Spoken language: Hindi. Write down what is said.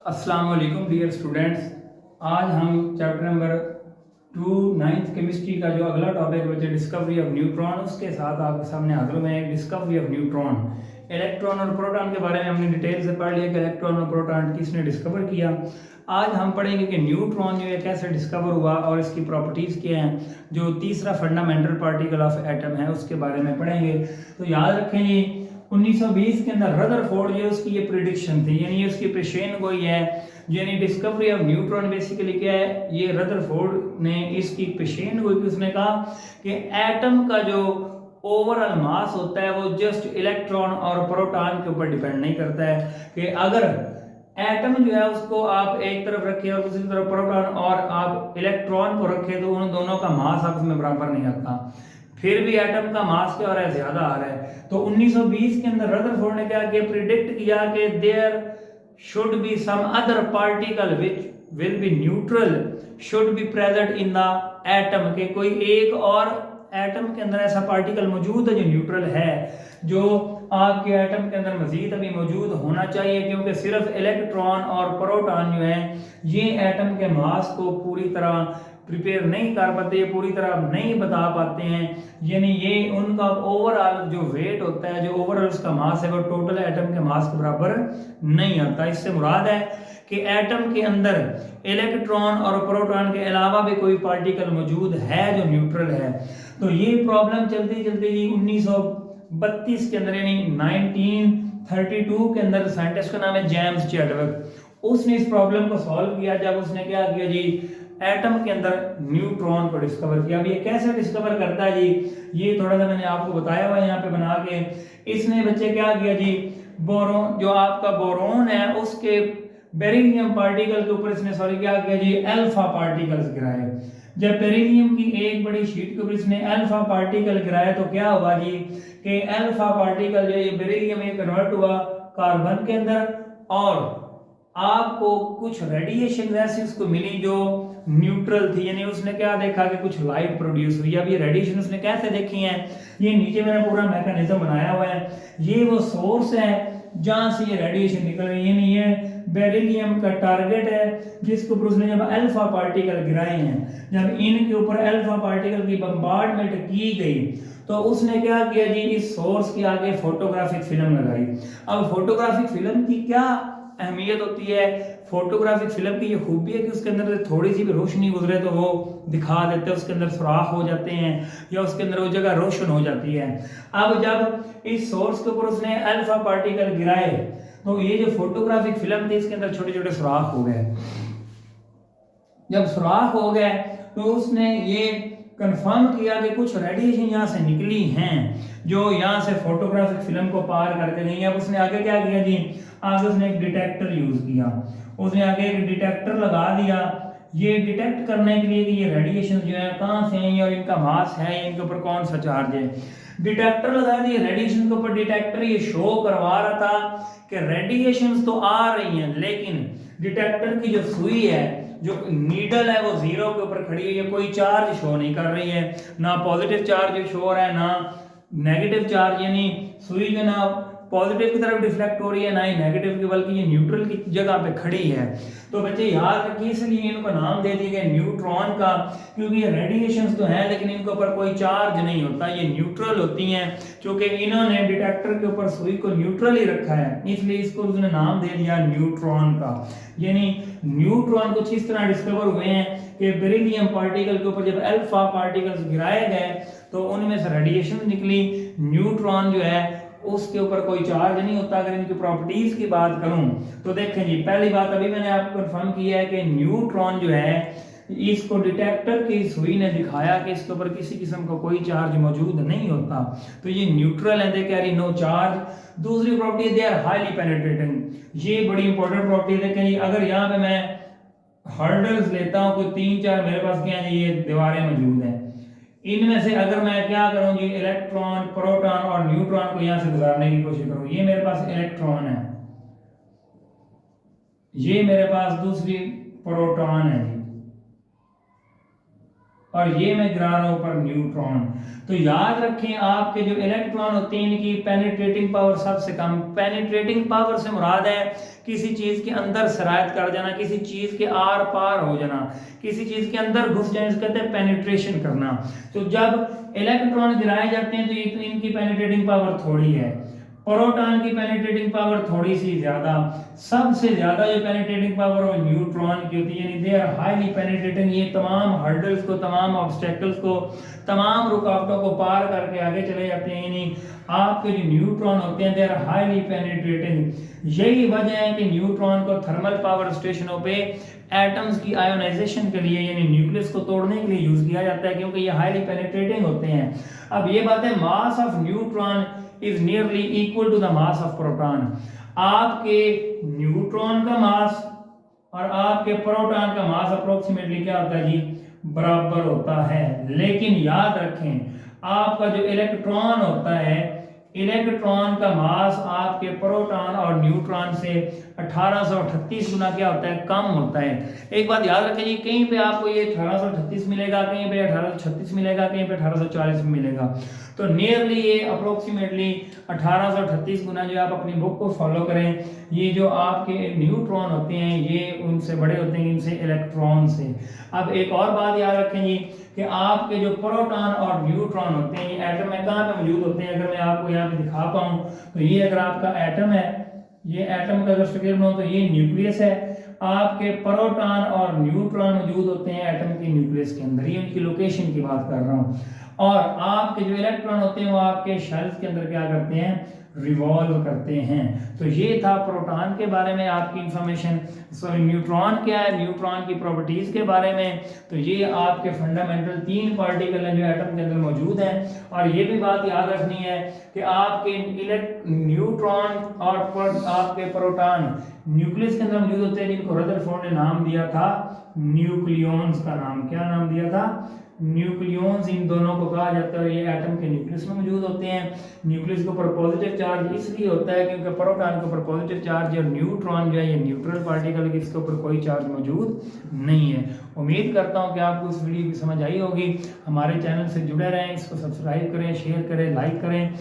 अस्सलाम वालेकुम डियर स्टूडेंट्स। आज हम चैप्टर नंबर 9th केमिस्ट्री का जो अगला टॉपिक बचे डिस्कवरी ऑफ न्यूट्रॉन, उसके साथ आपके सामने हाजिर में एक डिस्कवरी ऑफ न्यूट्रॉन। इलेक्ट्रॉन और प्रोटॉन के बारे में हमने डिटेल से पढ़ लिया कि इलेक्ट्रॉन और प्रोटॉन किसने डिस्कवर किया। आज हम पढ़ेंगे कि न्यूट्रॉन जो है कैसे डिस्कवर हुआ और इसकी प्रॉपर्टीज़ क्या हैं। जो तीसरा फंडामेंटल पार्टिकल ऑफ एटम है उसके बारे में पढ़ेंगे। तो याद रखें जी, 1920 के अंदर रदरफोर्ड जो उसकी ये प्रिडिक्शन थी, यानी उसकी पेशेन गोई है, यानी डिस्कवरी ऑफ न्यूट्रॉन बेसिकली क्या है, ये रदरफोर्ड ने इसकी पेशेन गोई की। उसने कहा कि एटम का जो ओवरऑल मास होता है वो जस्ट इलेक्ट्रॉन और प्रोटॉन के ऊपर डिपेंड नहीं करता है। कि अगर एटम जो है उसको आप एक तरफ रखें और दूसरी तरफ प्रोटॉन और आप इलेक्ट्रॉन को रखें तो उन दोनों का मास आपस में बराबर नहीं आता, फिर भी एटम का मास क्या हो रहा है, ज्यादा आ रहा है। तो 1920 के अंदर रदरफोर्ड ने क्या किया, प्रिडिक्ट किया कि there should be some other particle which will be neutral should be present in the atom, के कोई एक और एटम के अंदर ऐसा पार्टिकल मौजूद है जो न्यूट्रल है, जो आपके एटम के अंदर मजीद अभी मौजूद होना चाहिए, क्योंकि सिर्फ इलेक्ट्रॉन और प्रोटॉन जो है ये एटम के मास को पूरी तरह प्रिपेयर नहीं कर पाते, पूरी तरह नहीं बता पाते हैं। यानी ये उनका ओवरऑल जो वेट होता है, जो ओवरऑल उसका मास है, वो टोटल एटम के मास के बराबर नहीं आता। इससे मुराद है कि एटम के अंदर इलेक्ट्रॉन और प्रोटॉन के अलावा भी कोई पार्टिकल मौजूद है जो न्यूट्रल है। तो ये प्रॉब्लम चलती चलती 1932 के अंदर यानी 1932 के अंदर साइंटिस्ट का नाम है जेम्स चैडविक, उसने इस प्रॉब्लम को सॉल्व किया। जब उसने क्या किया जी, एटम के अंदर न्यूट्रॉन को डिस्कवर किया। अब ये कैसे डिस्कवर करता है जी, ये थोड़ा सा मैंने आपको बताया हुआ है यहाँ पे बना के। इसने बच्चे क्या किया जी, बोरोन जो आपका बोरोन है उसके बेरिलियम पार्टिकल के ऊपर इसने क्या किया जी, अल्फा पार्टिकल्स गिराए। जब बेरिलियम की एक बड़ी शीट के ऊपर इसने अल्फा पार्टिकल गिराया तो क्या हुआ जी, कि अल्फा पार्टिकल जो ये बेरिलियम में कन्वर्ट हुआ कार्बन के अंदर, और आपको कुछ रेडिएशन ऐसी उसको मिली जो न्यूट्रल थी। यानी उसने क्या देखा कि कुछ लाइट प्रोड्यूस हुई। अब ये रेडिएशन उसने कैसे देखी है, ये नीचे मैंने पूरा मैकेनिज्म बनाया हुआ है। ये वो सोर्स है जहां से ये रेडिएशन निकल रही है, यानी ये बेरिलियम का टारगेट है जिसके ऊपर उसने जब अल्फा पार्टिकल गिराए हैं, जब इनके ऊपर अल्फा पार्टिकल की बम्बार्डमेंट की गई तो उसने क्या किया जी, इस सोर्स के आगे फोटोग्राफिक फिल्म लगाई। अब फोटोग्राफिक फिल्म की क्या अहमियत होती है, फोटोग्राफिक फिल्म की ये खूबी है कि उसके अंदर थोड़ी सी भी रोशनी गुजरे तो वो दिखा देते हैं, उसके अंदर सुराख हो जाते हैं या उसके अंदर वो जगह रोशन हो जाती है। अब जब इस सोर्स के ऊपर उसने अल्फा पार्टिकल गिराए तो ये जो फोटोग्राफिक फिल्म थी इसके अंदर छोटे छोटे सुराख हो गए। जब सुराख हो गए तो उसने ये कंफर्म किया कि कुछ रेडिएशन यहाँ से निकली हैं जो यहाँ से फोटोग्राफिक फिल्म को पार करके गई। अब उसने आगे क्या किया जी, आगे उसने एक डिटेक्टर यूज किया। उसने आगे एक डिटेक्टर लगा दिया ये डिटेक्ट करने के लिए कि ये रेडिएशन जो है कहाँ से हैं और इनका मास है, इनके ऊपर कौन सा चार्ज है। डिटेक्टर लगा दिए रेडिएशन के ऊपर। डिटेक्टर ये शो करवा रहा था कि रेडिएशन तो आ रही हैं, लेकिन डिटेक्टर की जो सुई है, जो नीडल है, वो जीरो के ऊपर खड़ी है, कोई चार्ज शो नहीं कर रही है। ना पॉजिटिव चार्ज शो हो रहा है ना नेगेटिव चार्ज, यानी सुई जो ना पॉजिटिव की तरफ डिफ्लेक्ट हो रही है ना ही नेगेटिव की, बल्कि ये न्यूट्रल की जगह पे खड़ी है। तो बच्चे याद रखिए, इसलिए इनको नाम दे दिया गया न्यूट्रॉन का, क्योंकि ये रेडिएशंस तो हैं लेकिन इनके ऊपर कोई चार्ज नहीं होता, ये न्यूट्रल होती हैं। क्योंकि इन्होंने डिटेक्टर के ऊपर सुई को न्यूट्रल ही रखा है, इसलिए इसको उसने नाम दे दिया न्यूट्रॉन का। यानी न्यूट्रॉन कुछ इस तरह डिस्कवर हुए हैं कि बेरिलियम पार्टिकल के ऊपर जब अल्फा पार्टिकल्स गिराए गए तो उनमें से रेडिएशन निकली। न्यूट्रॉन जो है उसके ऊपर कोई चार्ज नहीं होता। अगर इनकी प्रॉपर्टीज की बात करूं तो देखें जी, पहली बात अभी मैंने आपको कंफर्म किया है कि न्यूट्रॉन जो है इसको डिटेक्टर की सुई ने दिखाया कि इसके ऊपर किसी किस्म का कोई चार्ज मौजूद नहीं होता, तो ये न्यूट्रल है, दे कैरी नो चार्ज। दूसरी property they are highly penetrating, ये बड़ी इंपॉर्टेंट प्रॉपर्टी है। देखें जी, अगर यहाँ पे मैं हर्डल्स लेता हूँ, कोई 3-4 मेरे पास क्या है, ये दीवारें मौजूद हैं, इनमें से अगर मैं क्या करूं जी, इलेक्ट्रॉन प्रोटॉन और न्यूट्रॉन को यहां से गुजारने की कोशिश करूं, ये मेरे पास इलेक्ट्रॉन है, ये मेरे पास दूसरी प्रोटॉन है जी। और ये मैं गिरा रहा हूं ऊपर न्यूट्रॉन। तो याद रखें आपके जो इलेक्ट्रॉन होते हैं इनकी पेनिट्रेटिंग पावर सबसे कम। पेनिट्रेटिंग पावर से मुराद है किसी चीज के अंदर सरायत कर जाना, किसी चीज के आर पार हो जाना, किसी चीज के अंदर घुस जाने, कहते हैं पेनिट्रेशन करना। तो जब इलेक्ट्रॉन गिराए जाते हैं तो इनकी पेनिट्रेटिंग पावर थोड़ी है, प्रोटॉन की पेनिट्रेटिंग पावर थोड़ी सी ज्यादा। सबसे ज्यादा जो पेनिट्रेटिंग पावर वो न्यूट्रॉन की होती है, यानी दे आर हाईली पेनिट्रेटिंग। ये तमाम हर्डल्स को, तमाम ऑब्स्टेकल्स को, तमाम रुकावटों को पार करके आगे चले जाते हैं। यानी आपके जो न्यूट्रॉन होते हैं दे आर हाईली पेनिट्रेटिंग। यही वजह है कि न्यूट्रॉन को थर्मल पावर स्टेशनों पे एटम्स की आयोनाइजेशन के लिए यानी न्यूक्लियस को तोड़ने के लिए यूज किया जाता है, क्योंकि ये हाईली पेनिट्रेटिंग होते हैं। अब ये बात है, mass of neutron is nearly equal to the mass of proton. आपके न्यूट्रॉन का मास और आपके प्रोटॉन का मास अप्रोक्सीमेटली क्या होता है जी, बराबर होता है। लेकिन याद रखें आपका जो इलेक्ट्रॉन होता है, इलेक्ट्रॉन का मास आपके प्रोटॉन और न्यूट्रॉन से 1838 गुना क्या होता है, कम होता है। एक बात याद रखें जी, कहीं पे आपको ये 1838 मिलेगा, कहीं पे 1836 मिलेगा, कहीं पे 1840 मिलेगा। तो नियरली ये अप्रोक्सीमेटली 1838 गुना जो आप अपनी बुक को फॉलो करें, ये जो आपके न्यूट्रॉन होते हैं ये उनसे बड़े होते हैं इनसे इलेक्ट्रॉन से। अब एक और बात याद रखें जी कि आपके जो प्रोटॉन और न्यूट्रॉन होते हैं ये एटम में कहाँ पे मौजूद होते हैं। अगर मैं आपको यहाँ पे दिखा पाऊँ तो ये अगर आपका एटम है, ये एटम का अगर स्ट्रक्चर बनाऊं तो ये न्यूक्लियस है। आपके प्रोटॉन और न्यूट्रॉन मौजूद होते हैं एटम के न्यूक्लियस के अंदर, ये उनकी लोकेशन की बात कर रहा हूँ। और आपके जो इलेक्ट्रॉन होते हैं वो आपके शेल्स के अंदर क्या करते हैं, रिवॉल्व करते हैं। तो ये था प्रोटॉन के बारे में आपकी इंफॉर्मेशन। सॉरी, न्यूट्रॉन क्या है, न्यूट्रॉन की प्रॉपर्टीज के बारे में। तो ये आपके फंडामेंटल 3 पार्टिकल हैं जो एटम के अंदर मौजूद हैं। और ये भी बात याद रखनी है कि आपके न्यूट्रॉन और आपके प्रोटॉन न्यूक्लियस के अंदर मौजूद होते हैं, जिनको रदरफोर्ड ने नाम दिया था न्यूक्लियॉन्स का नाम। क्या नाम दिया था, न्यूक्लियॉन्स। इन दोनों को कहा जाता है, ये एटम के न्यूक्लियस में मौजूद होते हैं। न्यूक्लियस के ऊपर पॉजिटिव चार्ज इसलिए होता है क्योंकि प्रोटॉन के ऊपर पॉजिटिव चार्ज है और न्यूट्रॉन जो है ये न्यूट्रल पार्टिकल है, इसके ऊपर कोई चार्ज मौजूद नहीं है। उम्मीद करता हूं कि आपको इस वीडियो की समझ आई होगी। हमारे चैनल से जुड़े रहें, इसको सब्सक्राइब करें, शेयर करें, लाइक करें।